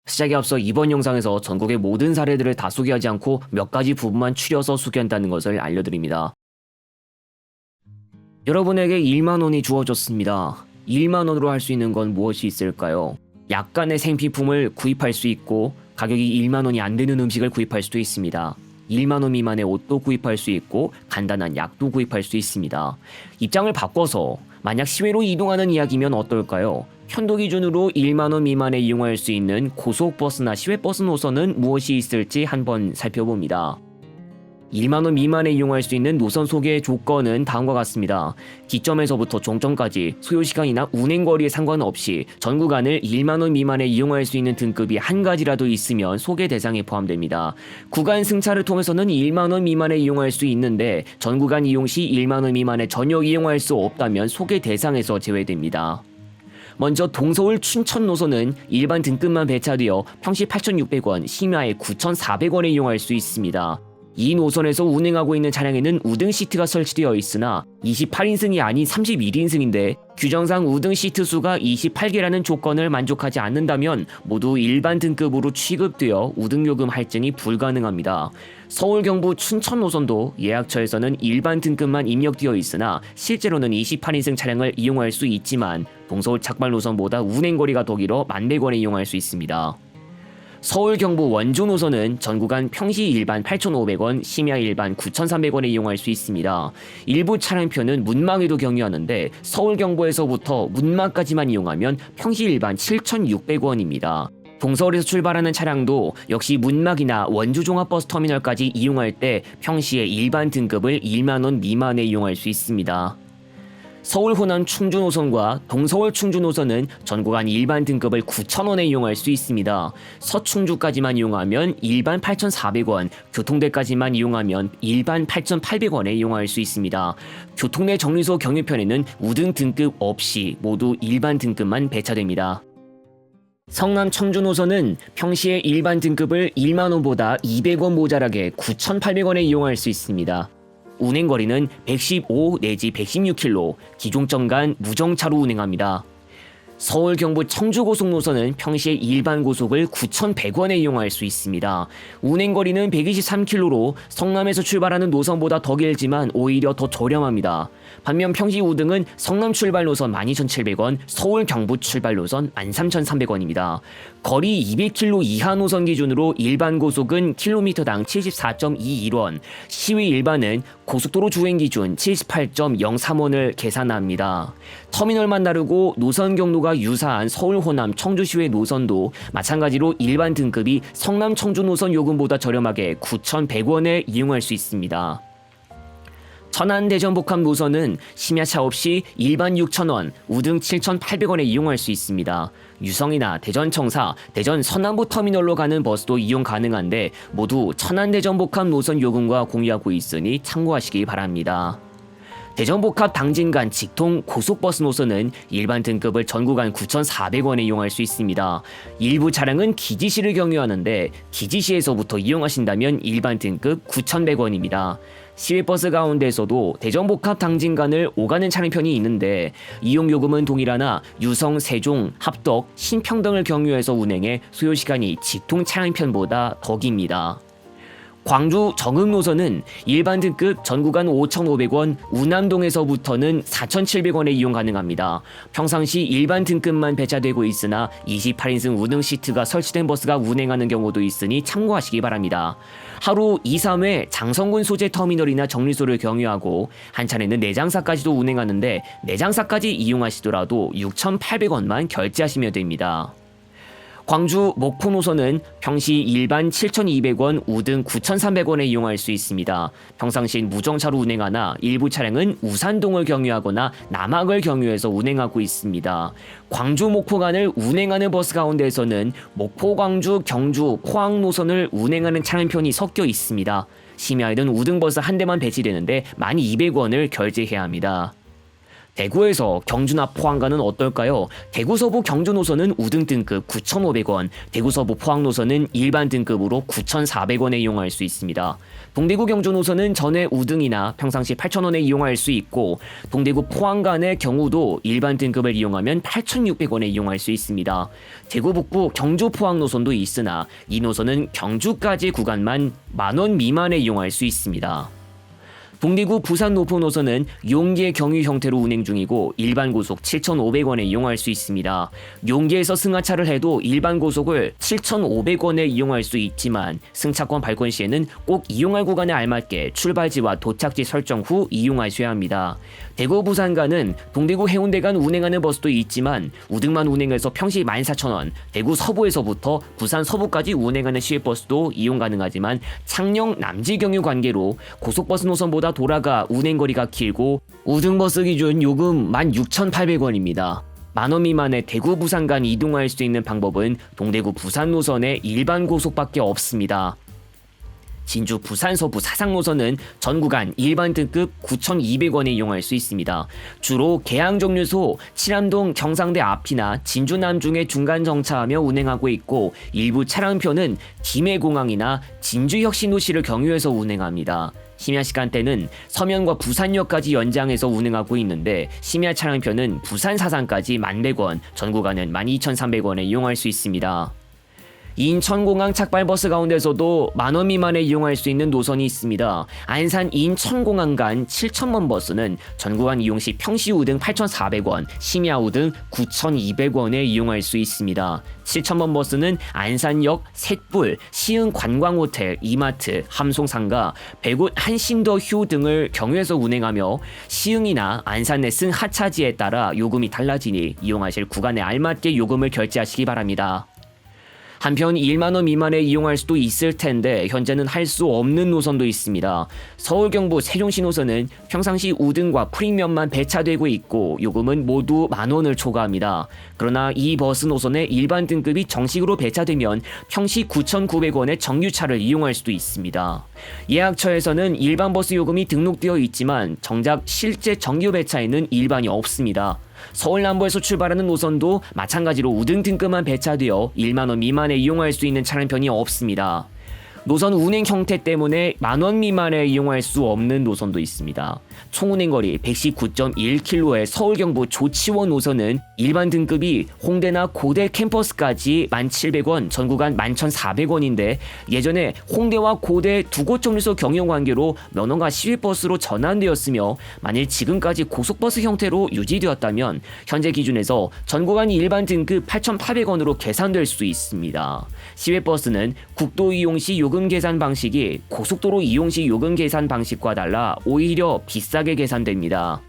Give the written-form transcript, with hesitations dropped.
시작에 앞서 이번 영상에서 전국의 모든 사례들을 다 소개하지 않고 몇 가지 부분만 추려서 소개한다는 것을 알려드립니다. 여러분에게 1만원이 주어졌습니다. 1만원으로 할 수 있는 건 무엇이 있을까요? 약간의 생필품을 구입할 수 있고 가격이 1만원이 안 되는 음식을 구입할 수도 있습니다. 1만원 미만의 옷도 구입할 수 있고 간단한 약도 구입할 수 있습니다. 입장을 바꿔서 만약 시외로 이동하는 이야기면 어떨까요? 편도 기준으로 1만원 미만에 이용할 수 있는 고속버스나 시외버스 노선은 무엇이 있을지 한번 살펴봅니다. 1만원 미만에 이용할 수 있는 노선 소개 조건은 다음과 같습니다. 기점에서부터 종점까지 소요시간이나 운행거리에 상관없이 전 구간을 1만원 미만에 이용할 수 있는 등급이 한 가지라도 있으면 소개 대상에 포함됩니다. 구간 승차를 통해서는 1만원 미만에 이용할 수 있는데 전 구간 이용 시 1만원 미만에 전혀 이용할 수 없다면 소개 대상에서 제외됩니다. 먼저 동서울 춘천 노선은 일반 등급만 배차되어 평시 8,600원, 심야에 9,400원에 이용할 수 있습니다. 이 노선에서 운행하고 있는 차량에는 우등 시트가 설치되어 있으나 28인승이 아닌 31인승인데 규정상 우등 시트 수가 28개라는 조건을 만족하지 않는다면 모두 일반 등급으로 취급되어 우등요금 할증이 불가능합니다. 서울 경부 춘천 노선도 예약처에서는 일반 등급만 입력되어 있으나 실제로는 28인승 차량을 이용할 수 있지만 동서울 착발 노선보다 운행거리가 더 길어 11,100원에 이용할 수 있습니다. 서울 경부 원주 노선은 전 구간 평시 일반 8,500원, 심야 일반 9,300원에 이용할 수 있습니다. 일부 차량표는 문막에도 경유하는데 서울 경부에서부터 문막까지만 이용하면 평시 일반 7,600원입니다. 동서울에서 출발하는 차량도 역시 문막이나 원주 종합버스 터미널까지 이용할 때 평시에 일반 등급을 1만원 미만에 이용할 수 있습니다. 서울 호남 충주 노선과 동서울 충주 노선은 전 구간 일반 등급을 9,000원에 이용할 수 있습니다. 서충주까지만 이용하면 일반 8,400원, 교통대까지만 이용하면 일반 8,800원에 이용할 수 있습니다. 교통대 정류소 경유편에는 우등 등급 없이 모두 일반 등급만 배차됩니다. 성남 청주 노선은 평시에 일반 등급을 1만원보다 200원 모자라게 9,800원에 이용할 수 있습니다. 운행거리는 115 내지 116km, 기종점 간 무정차로 운행합니다. 서울 경부 청주 고속노선은 평시에 일반 고속을 9,100원에 이용할 수 있습니다. 운행거리는 123km로 성남에서 출발하는 노선보다 더 길지만 오히려 더 저렴합니다. 반면 평시 우등은 성남 출발 노선 12,700원, 서울 경부 출발 노선 13,300원입니다. 거리 200km 이하 노선 기준으로 일반 고속은 킬로미터당 74.21원, 시외 일반은 고속도로 주행 기준 78.03원을 계산합니다. 터미널만 다르고 노선 경로가 유사한 서울 호남 청주시외 노선도 마찬가지로 일반 등급이 성남 청주 노선 요금보다 저렴하게 9,100원에 이용할 수 있습니다. 천안 대전 복합 노선은 심야차 없이 일반 6,000원, 우등 7,800원에 이용할 수 있습니다. 유성이나 대전 청사, 대전 서남부 터미널로 가는 버스도 이용 가능한데 모두 천안 대전 복합 노선 요금과 공유하고 있으니 참고하시기 바랍니다. 대전복합 당진 간 직통 고속버스 노선은 일반 등급을 전 구간 9,400원에 이용할 수 있습니다. 일부 차량은 기지시를 경유하는데 기지시에서부터 이용하신다면 일반 등급 9,100원입니다. 시외버스 가운데에서도 대전복합 당진 간을 오가는 차량편이 있는데 이용요금은 동일하나 유성, 세종, 합덕, 신평 등을 경유해서 운행해 소요시간이 직통 차량편보다 더 깁니다. 광주 정읍 노선은 일반 등급 전 구간 5,500원, 우남동에서부터는 4,700원에 이용 가능합니다. 평상시 일반 등급만 배차되고 있으나 28인승 우등 시트가 설치된 버스가 운행하는 경우도 있으니 참고하시기 바랍니다. 하루 2, 3회 장성군 소재 터미널이나 정류소를 경유하고 한 차례는 내장사까지도 운행하는데 내장사까지 이용하시더라도 6,800원만 결제하시면 됩니다. 광주 목포 노선은 평시 일반 7,200원, 우등 9,300원에 이용할 수 있습니다. 평상시엔 무정차로 운행하나 일부 차량은 우산동을 경유하거나 남학을 경유해서 운행하고 있습니다. 광주 목포 간을 운행하는 버스 가운데에서는 목포, 광주, 경주, 포항 노선을 운행하는 차량편이 섞여 있습니다. 심야에는 우등버스 한 대만 배치되는데 12,200원을 결제해야 합니다. 대구에서 경주나 포항 가는 어떨까요? 대구 서부 경주 노선은 우등 등급 9,500원, 대구 서부 포항 노선은 일반 등급으로 9,400원에 이용할 수 있습니다. 동대구 경주 노선은 전회 우등이나 평상시 8,000원에 이용할 수 있고, 동대구 포항 간의 경우도 일반 등급을 이용하면 8,600원에 이용할 수 있습니다. 대구 북부 경주 포항 노선도 있으나 이 노선은 경주까지 구간만 만원 미만에 이용할 수 있습니다. 동대구 부산 노포 노선은 용계 경유 형태로 운행 중이고 일반 고속 7,500원에 이용할 수 있습니다. 용계에서 승하차를 해도 일반 고속을 7,500원에 이용할 수 있지만 승차권 발권 시에는 꼭 이용할 구간에 알맞게 출발지와 도착지 설정 후 이용하셔야 합니다. 대구 부산 간은 동대구 해운대 간 운행하는 버스도 있지만 우등만 운행해서 평시 14,000원, 대구 서부에서부터 부산 서부까지 운행하는 시외버스도 이용 가능하지만 창녕 남지 경유 관계로 고속버스 노선보다 돌아가 운행거리가 길고 우등버스 기준 요금 16,800원입니다. 만원 미만의 대구 부산 간 이동할 수 있는 방법은 동대구 부산 노선의 일반 고속밖에 없습니다. 진주 부산 서부 사상 노선은 전 구간 일반 등급 9,200원에 이용할 수 있습니다. 주로 계양정류소 칠암동 경상대 앞이나 진주 남중에 중간 정차하며 운행하고 있고 일부 차량표는 김해공항이나 진주혁신도시를 경유해서 운행합니다. 심야 시간대는 서면과 부산역까지 연장해서 운행하고 있는데 심야 차량표는 부산 사상까지 1,100원, 전 구간은 12,300원에 이용할 수 있습니다. 인천공항 착발버스 가운데서도 만원 미만에 이용할 수 있는 노선이 있습니다. 안산 인천공항 간 7,000번 버스는 전구간 이용시 평시 우등 8,400원, 심야 우등 9,200원에 이용할 수 있습니다. 7,000번 버스는 안산역, 셋불, 시흥 관광호텔, 이마트, 함송상가, 백옷 한신더휴 등을 경유해서 운행하며 시흥이나 안산 내 승하차지에 따라 요금이 달라지니 이용하실 구간에 알맞게 요금을 결제하시기 바랍니다. 한편 1만원 미만에 이용할 수도 있을 텐데 현재는 할 수 없는 노선도 있습니다. 서울 경부 세종시 노선은 평상시 우등과 프리미엄만 배차되고 있고 요금은 모두 만원을 초과합니다. 그러나 이 버스 노선의 일반 등급이 정식으로 배차되면 평시 9,900원의 정규차를 이용할 수도 있습니다. 예약처에서는 일반 버스 요금이 등록되어 있지만 정작 실제 정규 배차에는 일반이 없습니다. 서울 남부에서 출발하는 노선도 마찬가지로 우등 등급만 배차되어 1만원 미만에 이용할 수 있는 차량편이 없습니다. 노선 운행 형태 때문에 만원 미만에 이용할 수 없는 노선도 있습니다. 총 운행거리 119.1km의 서울 경부 조치원 노선은 일반 등급이 홍대나 고대 캠퍼스까지 1,700원, 전 구간 11,400원인데 예전에 홍대와 고대 두 곳 정류소 경영 관계로 면허가 시외버스로 전환되었으며 만일 지금까지 고속버스 형태로 유지되었다면 현재 기준에서 전 구간이 일반 등급 8,800원으로 계산될 수 있습니다. 시외버스는 국도 이용 시 요금 계산 방식이 고속도로 이용 시 요금 계산 방식과 달라 오히려 비싸게 계산됩니다.